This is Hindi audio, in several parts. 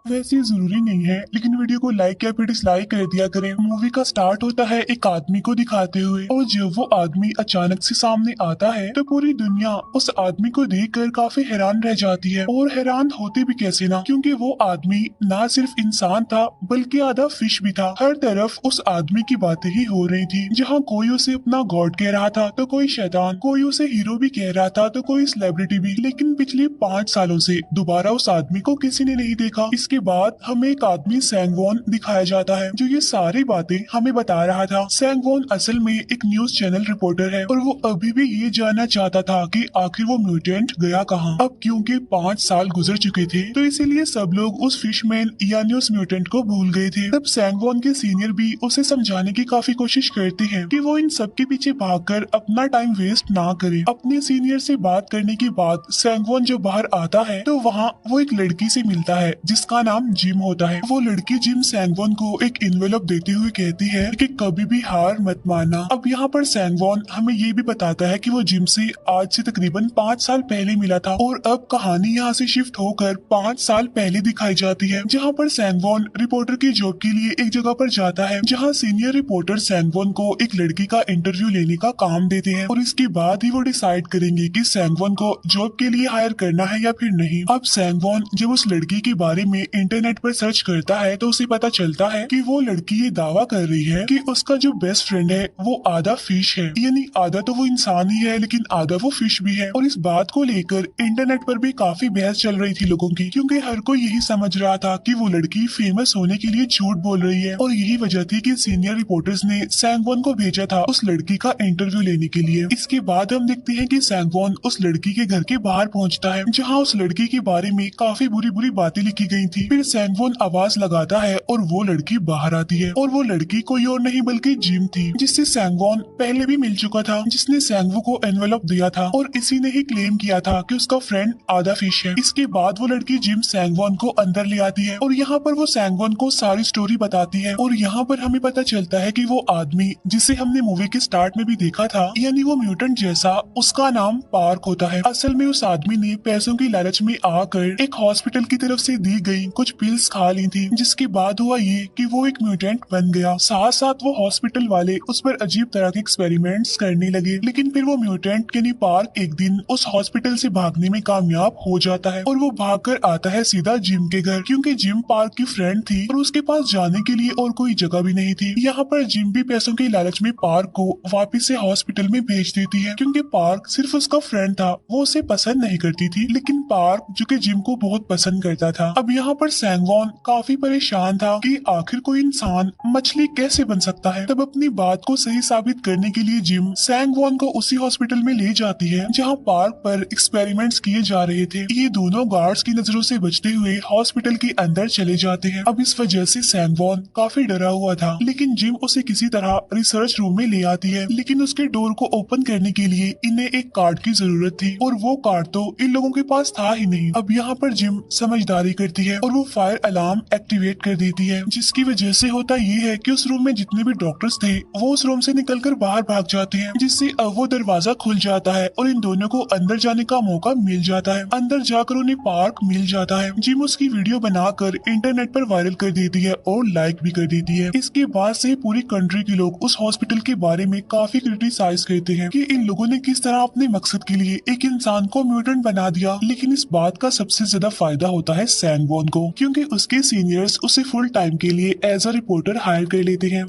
वैसे जरूरी नहीं है, लेकिन वीडियो को लाइक या फिर डिसलाइक कर दिया करें। मूवी का स्टार्ट होता है एक आदमी को दिखाते हुए, और जब वो आदमी अचानक से सामने आता है तो पूरी दुनिया उस आदमी को देखकर काफी हैरान रह जाती है। और हैरान होते भी कैसे ना, क्योंकि वो आदमी ना सिर्फ इंसान था बल्कि आधा फिश भी था। हर तरफ उस आदमी की बातें ही हो रही थी, जहाँ कोई उसे अपना गॉड कह रहा था तो कोई शैतान, कोई उसे हीरो भी कह रहा था तो कोई सेलिब्रिटी भी। लेकिन पिछले 5 सालों से दोबारा उस आदमी को किसी ने नहीं देखा। इसके बाद हमें एक आदमी सैंगवॉन दिखाया जाता है, जो ये सारी बातें हमें बता रहा था। सैंगवॉन असल में एक न्यूज चैनल रिपोर्टर है, और वो अभी भी ये जानना चाहता था कि आखिर वो म्यूटेंट गया कहाँ। अब क्योंकि 5 साल गुजर चुके थे, तो इसीलिए सब लोग उस फिशमैन यानी उस म्यूटेंट को भूल गए थे। तब सैंगवॉन के सीनियर भी उसे समझाने की काफी कोशिश करते हैं कि वो इन सब के पीछे भागकर अपना टाइम वेस्ट ना करे। अपने सीनियर से बात करने के बाद सैंगवॉन जब बाहर आता है तो वहाँ वो एक लड़की से मिलता है जिसका नाम जिम होता है। वो लड़की जिम सैंगवॉन को एक इन्वेलप देते हुए कहती है कि कभी भी हार मत मानना। अब यहाँ पर सैंगवॉन हमें ये भी बताता है कि वो जिम से आज से तकरीबन 5 साल पहले मिला था, और अब कहानी यहाँ से शिफ्ट होकर 5 साल पहले दिखाई जाती है, जहाँ पर सैंगवॉन रिपोर्टर की जॉब के लिए एक जगह पर जाता है, जहाँ सीनियर रिपोर्टर सैंगवॉन को एक लड़की का इंटरव्यू लेने का काम देते हैं, और इसके बाद ही वो डिसाइड करेंगे कि सैंगवॉन को जॉब के लिए हायर करना है या फिर नहीं। अब सैंगवॉन जब उस लड़की के बारे में इंटरनेट पर सर्च करता है तो उसे पता चलता है कि वो लड़की ये दावा कर रही है कि उसका जो बेस्ट फ्रेंड है वो आधा फिश है, यानी आधा तो वो इंसान ही है लेकिन आधा वो फिश भी है। और इस बात को लेकर इंटरनेट पर भी काफी बहस चल रही थी लोगों की, क्योंकि हर कोई यही समझ रहा था कि वो लड़की फेमस होने के लिए झूठ बोल रही है, और यही वजह थी कि सीनियर रिपोर्टर्स ने सैंगवॉन को भेजा था उस लड़की का इंटरव्यू लेने के लिए। इसके बाद हम देखते हैं कि सैंगवॉन उस लड़की के घर के बाहर पहुंचता है, जहां उस लड़की के बारे में काफी बुरी बुरी बातें लिखी गई थी। फिर सैंगवॉन आवाज लगाता है और वो लड़की बाहर आती है, और वो लड़की कोई और नहीं बल्कि जिम थी, जिससे सैंगवॉन पहले भी मिल चुका था, जिसने सैंगवू को एनवेलप दिया था, और इसी ने ही क्लेम किया था कि उसका फ्रेंड आधा फिश है। इसके बाद वो लड़की जिम सैंगवॉन को अंदर ले आती है, और यहाँ पर वो सैंगवॉन को सारी स्टोरी बताती है, और यहाँ पर हमें पता चलता है कि वो आदमी जिसे हमने मूवी के स्टार्ट में भी देखा था, यानी वो म्यूटेंट जैसा, उसका नाम पार्क होता है। असल में उस आदमी ने पैसों की लालच में आकर एक हॉस्पिटल की तरफ से दी गई कुछ पिल्स खा ली थी, जिसके बाद हुआ ये कि वो एक म्यूटेंट बन गया। साथ साथ वो हॉस्पिटल वाले उस पर अजीब तरह के एक्सपेरिमेंट्स करने लगे, लेकिन फिर वो म्यूटेंट यानी पार्क एक दिन उस हॉस्पिटल से भागने में कामयाब हो जाता है, और वो भागकर आता है सीधा जिम के घर, क्योंकि जिम पार्क की फ्रेंड थी और उसके पास जाने के लिए और कोई जगह भी नहीं थी। यहाँ पर जिम भी पैसों के लालच में पार्क को वापिस से हॉस्पिटल में भेज देती है, क्योंकि पार्क सिर्फ उसका फ्रेंड था, वो उसे पसंद नहीं करती थी, लेकिन पार्क जो कि जिम को बहुत पसंद करता था। अब यहाँ पर सैंगवॉन काफी परेशान था कि आखिर कोई इंसान मछली कैसे बन सकता है। तब अपनी बात को सही साबित करने के लिए जिम सैंगवॉन को उसी हॉस्पिटल में ले जाती है जहाँ पार्क पर एक्सपेरिमेंट्स किए जा रहे थे। ये दोनों गार्ड्स की नजरों से बचते हुए हॉस्पिटल के अंदर चले जाते हैं। अब इस वजह से सैंगवॉन काफी डरा हुआ था, लेकिन जिम उसे किसी तरह रिसर्च रूम में ले आती है, लेकिन उसके डोर को ओपन करने के लिए इन्हें एक कार्ड की जरूरत थी, और वो कार्ड तो इन लोगों के पास था ही नहीं। अब यहाँ पर जिम समझदारी करती है और वो फायर अलार्म एक्टिवेट कर देती है, जिसकी वजह से होता ये है कि उस रूम में जितने भी डॉक्टर्स थे वो उस रूम से निकलकर बाहर भाग जाते हैं, जिससे अब वो दरवाजा खुल जाता है और इन दोनों को अंदर जाने का मौका मिल जाता है। अंदर जाकर उन्हें पार्क मिल जाता है। जिम उसकी वीडियो बनाकर इंटरनेट पर वायरल कर देती है और लाइक भी कर देती है। इसके बाद से पूरी कंट्री के लोग उस हॉस्पिटल के बारे में काफी क्रिटिसाइज करते हैं कि इन लोगों ने किस तरह अपने मकसद के लिए एक इंसान को म्यूटेंट बना दिया। लेकिन इस बात का सबसे ज्यादा फायदा होता है सैंगवॉन को, क्योंकि उसके सीनियर्स उसे फुल टाइम के लिए एज अ रिपोर्टर हायर कर लेते हैं।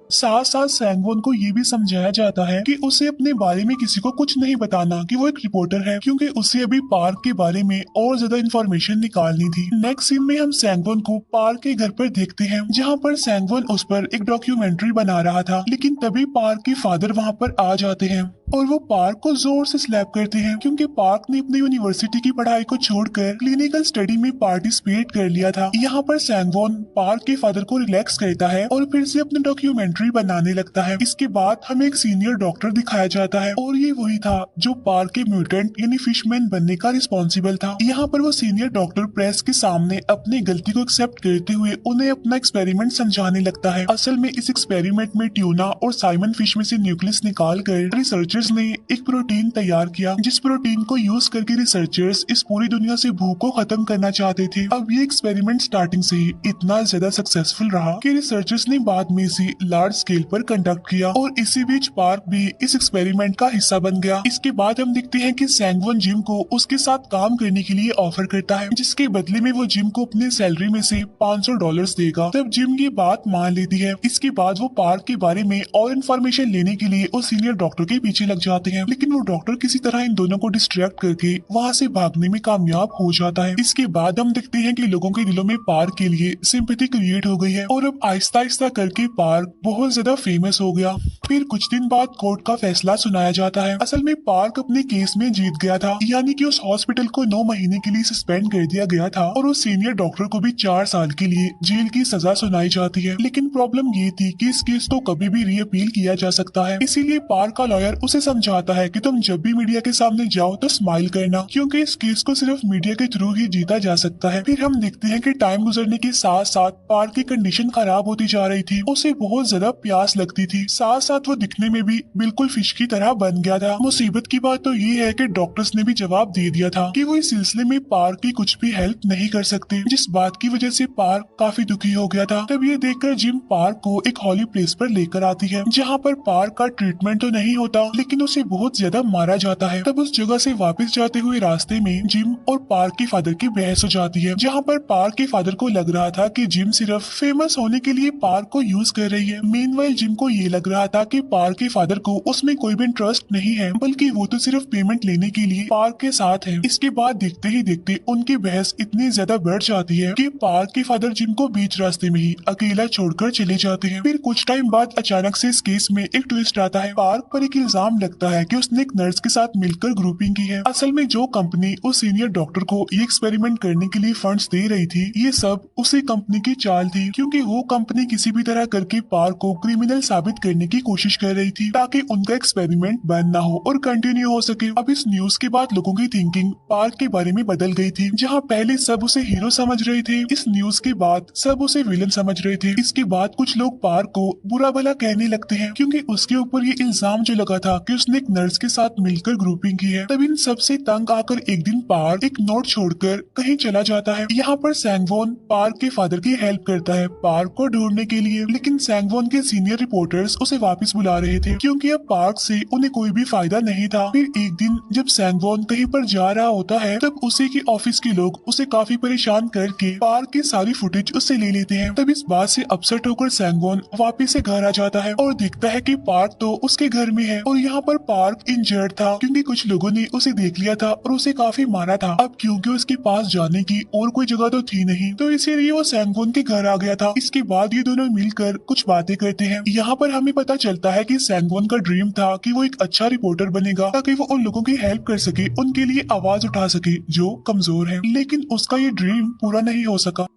साथ साथ सैंगवॉन को ये भी समझाया जाता है कि उसे अपने बारे में किसी को कुछ नहीं बताना कि वो एक रिपोर्टर है, क्योंकि उसे अभी पार्क के बारे में और ज्यादा इन्फॉर्मेशन निकालनी थी। नेक्स्ट सीन में हम सैंगवॉन को पार्क के घर पर देखते हैं, जहाँ पर सैंगवॉन उस पर एक डॉक्यूमेंट्री बना रहा था, लेकिन तभी पार्क के फादर वहाँ पर आ जाते हैं और वो पार्क को जोर से स्लैप करते हैं, क्योंकि पार्क ने अपनी यूनिवर्सिटी की पढ़ाई को छोड़कर क्लिनिकल स्टडी में पार्टिसिपेट कर लिया था। यहाँ पर सैंगवॉन पार्क के फादर को रिलैक्स करता है और फिर से अपने डॉक्यूमेंट्री डॉक्यूमेंट्री बनाने लगता है। इसके बाद हमें एक सीनियर डॉक्टर दिखाया जाता है और ये वही था जो पार्क के म्यूटेंट यानी फिशमैन बनने का रिस्पॉन्सिबल था। यहाँ पर वो सीनियर डॉक्टर प्रेस के सामने अपनी गलती को एक्सेप्ट करते हुए उन्हें अपना एक्सपेरिमेंट समझाने लगता है। असल में इस एक्सपेरिमेंट में ट्यूना और साइमन फिश में से न्यूक्लियस निकाल कर रिसर्चर्स ने एक प्रोटीन तैयार किया, जिस प्रोटीन को यूज करके रिसर्चर्स इस पूरी दुनिया से भूख को खत्म करना चाहते थे। अब ये एक्सपेरिमेंट स्टार्टिंग से ही इतना ज्यादा सक्सेसफुल रहा कि रिसर्चर्स ने बाद में इसे लार्ज स्केल पर कंडक्ट किया और इसी बीच पार्क भी इस एक्सपेरिमेंट का हिस्सा बन गया। इसके बाद हम देखते हैं कि सैंगवॉन जिम को उसके साथ काम करने के लिए ऑफर करता है, जिसके बदले में वो जिम को अपने सैलरी में से $500 देगा। तब जिम ये बात मान लेती है। इसके बाद वो पार्क के बारे में और इन्फॉर्मेशन लेने के लिए उस सीनियर डॉक्टर के पीछे लग जाते हैं, लेकिन वो डॉक्टर किसी तरह इन दोनों को डिस्ट्रैक्ट करके वहाँ से भागने में कामयाब हो जाता है। इसके बाद हम देखते हैं कि लोगों के दिलों में पार्क के लिए सिंपैथी क्रिएट हो गई है और अब आहिस्ता आहिस्ता करके पार्क बहुत ज्यादा फेमस हो गया। फिर कुछ दिन बाद कोर्ट का फैसला सुनाया जाता है। असल में पार्क अपने केस में जीत गया था, यानी कि उस हॉस्पिटल को 9 महीने के लिए सस्पेंड कर दिया गया था और उस सीनियर डॉक्टर को भी 4 साल के लिए जेल की सजा सुनाई जाती है। लेकिन प्रॉब्लम ये थी कि इस केस को कभी भी रीअपील किया जा सकता है, इसीलिए पार्क का लॉयर उसे समझाता है कि तुम जब भी मीडिया के सामने जाओ तो स्माइल करना, क्योंकि इस केस को सिर्फ मीडिया के थ्रू ही जीता जा सकता है। फिर हम देखते हैं कि टाइम गुजरने के साथ साथ पार्क की कंडीशन खराब होती जा रही थी। उसे बहुत ज्यादा प्यास लगती थी, साथ साथ वो दिखने में भी बिल्कुल फिश की तरह बन गया था। मुसीबत की बात तो ये है कि डॉक्टर्स ने भी जवाब दे दिया था कि वो इस सिलसिले में पार्क की कुछ भी हेल्प नहीं कर सकते, जिस बात की वजह से पार्क काफी दुखी हो गया था। तब ये देखकर जिम पार्क को एक हॉली प्लेस पर लेकर आती है, जहाँ पर पार्क का ट्रीटमेंट तो नहीं होता लेकिन उसे बहुत ज्यादा मारा जाता है। तब उस जगह से वापस जाते हुए रास्ते में जिम और पार्क के फादर की बहस हो जाती है, जहाँ पर पार्क के फादर को लग रहा था कि जिम सिर्फ फेमस होने के लिए पार्क को यूज कर रही है। मीनवाइल जिम को ये लग रहा था कि पार्क के फादर को उसमें कोई भी इंटरेस्ट नहीं है, बल्कि वो तो सिर्फ पेमेंट लेने के लिए पार्क के साथ है। इसके बाद देखते ही देखते उनकी बहस इतनी ज्यादा बढ़ जाती है कि पार्क के फादर जिम को बीच रास्ते में ही अकेला छोड़कर चले जाते हैं। फिर कुछ टाइम बाद अचानक से इस केस में एक ट्विस्ट आता है। पार्क पर एक इल्जाम लगता है कि उसने एक नर्स के साथ मिलकर ग्रुपिंग की है। असल में जो कंपनी उस सीनियर डॉक्टर को ये एक्सपेरिमेंट करने के लिए फंड्स दे रही थी, ये सब उसी कंपनी की चाल थी, क्योंकि वो कंपनी किसी भी तरह करके पार्क को क्रिमिनल साबित करने की कोशिश कर रही थी ताकि उनका एक्सपेरिमेंट बंद ना हो और कंटिन्यू हो सके। अब इस न्यूज के बाद लोगों की थिंकिंग पार्क के बारे में बदल गई थी। जहाँ पहले सब उसे हीरो समझ रहे थे, इस न्यूज के बाद सब उसे विलन समझ रहे थे। इसके बाद कुछ लोग पार्क को बुरा भला कहने लगते हैं, क्योंकि उसके ऊपर ये इल्जाम जो लगा था कि उसने एक नर्स के साथ मिलकर ग्रुपिंग की है। तब इन सबसे तंग आकर एक दिन पार्क एक नोट छोड़कर कहीं चला जाता है। यहाँ पर सैंगवॉन पार्क के फादर की हेल्प करता है पार्क को ढूंढने के लिए, लेकिन सैंगवॉन के सीनियर रिपोर्टर्स उसे वापस बुला रहे थे, क्योंकि अब पार्क से उन्हें कोई भी फायदा नहीं था। फिर एक दिन जब सैंगवॉन कहीं पर जा रहा होता है, तब उसी के ऑफिस के लोग उसे काफी परेशान करके पार्क की सारी फुटेज उससे ले लेते हैं। तब इस बात से अपसेट होकर सैंगवॉन वापस से घर आ जाता है और देखता है कि पार्क तो उसके घर में है और यहाँ पर पार्क इंजर्ड था, क्योंकि कुछ लोगों ने उसे देख लिया था और उसे काफी मारा था। अब क्योंकि उसके पास जाने की और कोई जगह तो थी नहीं, तो इसीलिए वो सैंगवॉन के घर आ गया था। इसके बाद ये दोनों मिलकर कुछ बातें करते हैं। यहाँ पर हमें पता चलता है कि सैंगवॉन का ड्रीम था कि वो एक अच्छा रिपोर्टर बनेगा ताकि वो उन लोगों की हेल्प कर सके, उनके लिए आवाज उठा सके जो कमजोर है, लेकिन उसका ये ड्रीम पूरा नहीं हो सका।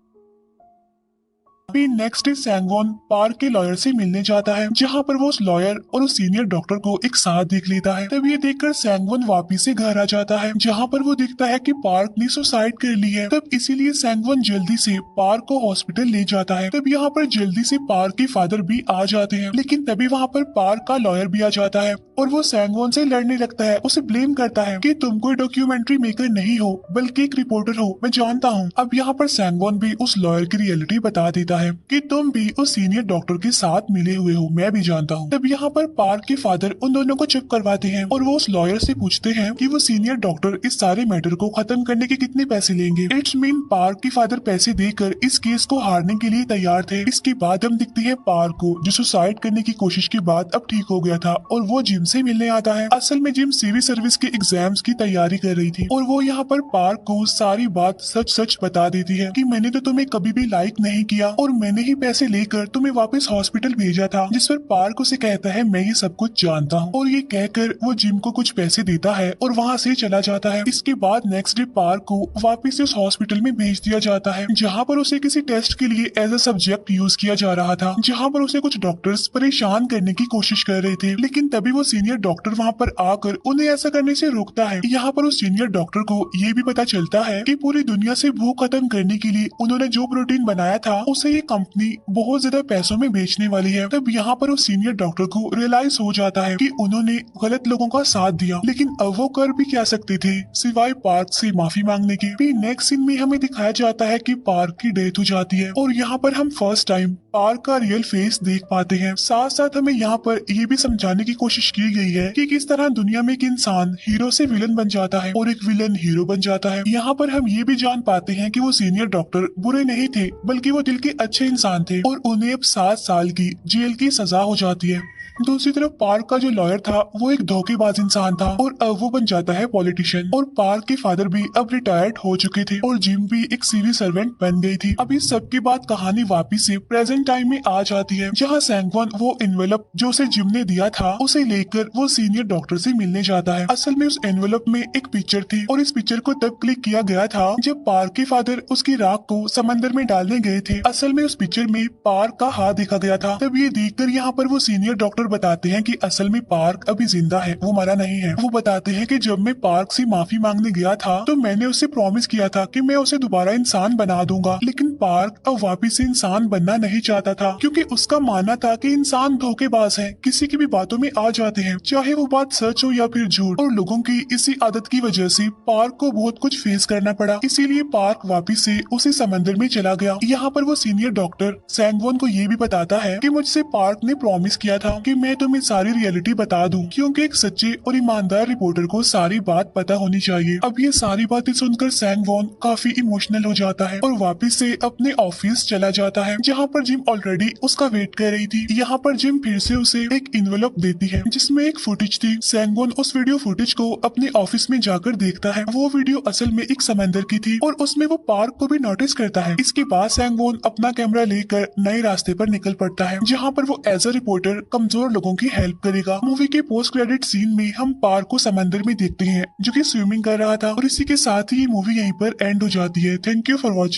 नेक्स्ट डे सैंगवॉन पार्क के लॉयर से मिलने जाता है, जहाँ पर वो उस लॉयर और उस सीनियर डॉक्टर को एक साथ देख लेता है। तब ये देखकर सैंगवॉन वापिस से घर आ जाता है, जहाँ पर वो देखता है कि पार्क ने सुसाइड कर ली है। तब इसीलिए सैंगवॉन जल्दी से पार्क को हॉस्पिटल ले जाता है। तब यहाँ पर जल्दी से पार्क के फादर भी आ जाते हैं, लेकिन तभी वहाँ पर पार्क का लॉयर भी आ जाता है और वो सैंगवॉन से लड़ने लगता है, उसे ब्लेम करता है कि तुम कोई डॉक्यूमेंट्री मेकर नहीं हो बल्कि एक रिपोर्टर हो, मैं जानता हूँ। अब यहाँ पर सैंगवॉन भी उस लॉयर की रियलिटी बता देता है कि तुम भी उस सीनियर डॉक्टर के साथ मिले हुए हो, मैं भी जानता हूँ। तब यहाँ पर पार्क के फादर उन दोनों को चुप करवाते हैं और वो उस लॉयर से पूछते हैं कि वो सीनियर डॉक्टर इस सारे मैटर को खत्म करने के कितने पैसे लेंगे। इट्स मीन पार्क के फादर पैसे देकर इस केस को हारने के लिए तैयार थे। इसके बाद हम दिखते हैं पार्क को, जो सुसाइड करने की कोशिश के बाद अब ठीक हो गया था और वो जिम से मिलने आता है। असल में जिम सिविल सर्विस के एग्जाम्स की तैयारी कर रही थी और वो यहाँ पर पार्क को सारी बात सच सच बता देती है कि मैंने तो तुम्हें कभी भी लाइक नहीं किया और मैंने ही पैसे लेकर तुम्हें वापस हॉस्पिटल भेजा था। जिस पर पार्क उसे कहता है मैं ये सब कुछ जानता हूँ, और ये कहकर वो जिम को कुछ पैसे देता है और वहाँ से चला जाता है। इसके बाद नेक्स्ट डे पार्क को वापस उस हॉस्पिटल में भेज दिया जाता है, जहाँ पर उसे किसी टेस्ट के लिए एज अ सब्जेक्ट यूज किया जा रहा था, जहाँ पर उसे कुछ डॉक्टर्स परेशान करने की कोशिश कर रहे थे। लेकिन तभी वो सीनियर डॉक्टर वहाँ पर आकर उन्हें ऐसा करने से रोकता है। यहाँ पर उस सीनियर डॉक्टर को ये भी पता चलता है कि पूरी दुनिया से भूख खत्म करने के लिए उन्होंने जो प्रोटीन बनाया था उसे ये कंपनी बहुत ज्यादा पैसों में बेचने वाली है। तब यहाँ पर उस सीनियर डॉक्टर को रियलाइज हो जाता है कि उन्होंने गलत लोगों का साथ दिया, लेकिन अब वो कर भी क्या सकते थे सिवाय पार्क से माफी मांगने के। फिर नेक्स्ट सीन में हमें दिखाया जाता है कि पार्क की डेथ हो जाती है और यहाँ पर हम फर्स्ट टाइम पार्क का रियल फेस देख पाते हैं। साथ साथ हमें यहाँ पर ये भी समझाने की कोशिश की गई है कि किस तरह दुनिया में एक इंसान हीरो से विलन बन जाता है और एक विलन हीरो बन जाता है। यहाँ पर हम ये भी जान पाते हैं कि वो सीनियर डॉक्टर बुरे नहीं थे, बल्कि वो दिल के अच्छे इंसान थे और उन्हें अब 7 साल की जेल की सजा हो जाती है। दूसरी तरफ पार्क का जो लॉयर था वो एक धोखेबाज इंसान था और अब वो बन जाता है पॉलिटिशियन। और पार्क के फादर भी अब रिटायर्ड हो चुके थे और जिम भी एक सिविल सर्वेंट बन गई थी। अब इस सब के बाद कहानी वापिस से प्रेजेंट टाइम में आ जाती है, जहाँ सैंगवॉन वो एनवेलप जो उसे जिम ने दिया था उसे लेकर वो सीनियर डॉक्टर से मिलने जाता है। असल में उस एनवेलप में एक पिक्चर थी और इस पिक्चर को तब क्लिक किया गया था जब पार्क के फादर उसकी राख को समंदर में डालने गए थे। असल में उस पिक्चर में पार्क का हाथ देखा गया था। तब ये देखकर यहाँ पर वो सीनियर डॉक्टर बताते हैं कि असल में पार्क अभी जिंदा है, वो मरा नहीं है। वो बताते हैं कि जब मैं पार्क से माफी मांगने गया था तो मैंने उससे प्रॉमिस किया था कि मैं उसे दोबारा इंसान बना दूंगा, लेकिन पार्क अब वापिस से इंसान बनना नहीं चाहता था, क्योंकि उसका मानना था कि इंसान धोखेबाज है, किसी की भी बातों में आ जाते हैं, चाहे वो बात सच हो या फिर झूठ। और लोगों की इसी आदत की वजह से पार्क को बहुत कुछ फेस करना पड़ा, इसीलिए पार्क वापिस से उसी समंदर में चला गया। यहाँ पर वो सीनियर डॉक्टर सैंगवॉन को ये भी बताता है कि मुझसे पार्क ने प्रॉमिस किया था कि मैं तुम्हें सारी रियलिटी बता दूं, क्योंकि एक सच्चे और ईमानदार रिपोर्टर को सारी बात पता होनी चाहिए। अब ये सारी बातें सुनकर सैंगवॉन काफी इमोशनल हो जाता है और वापस से अपने ऑफिस चला जाता है, जहाँ पर जिम ऑलरेडी उसका वेट कर रही थी। यहाँ पर जिम फिर से उसे एक इन्वेलप देती है जिसमें एक फुटेज थी। सैंगवॉन उस वीडियो फुटेज को अपने ऑफिस में जाकर देखता है। वो वीडियो असल में एक समंदर की थी और उसमें वो पार्क को भी नोटिस करता है। इसके बाद सैंगवॉन अपना कैमरा लेकर नए रास्ते पर निकल पड़ता है, जहाँ पर वो एज अ रिपोर्टर कमजोर लोगों की हेल्प करेगा। मूवी के पोस्ट क्रेडिट सीन में हम पार्क को समंदर में देखते हैं जो कि स्विमिंग कर रहा था, और इसी के साथ ही ये मूवी यहीं पर एंड हो जाती है। Thank you for watching.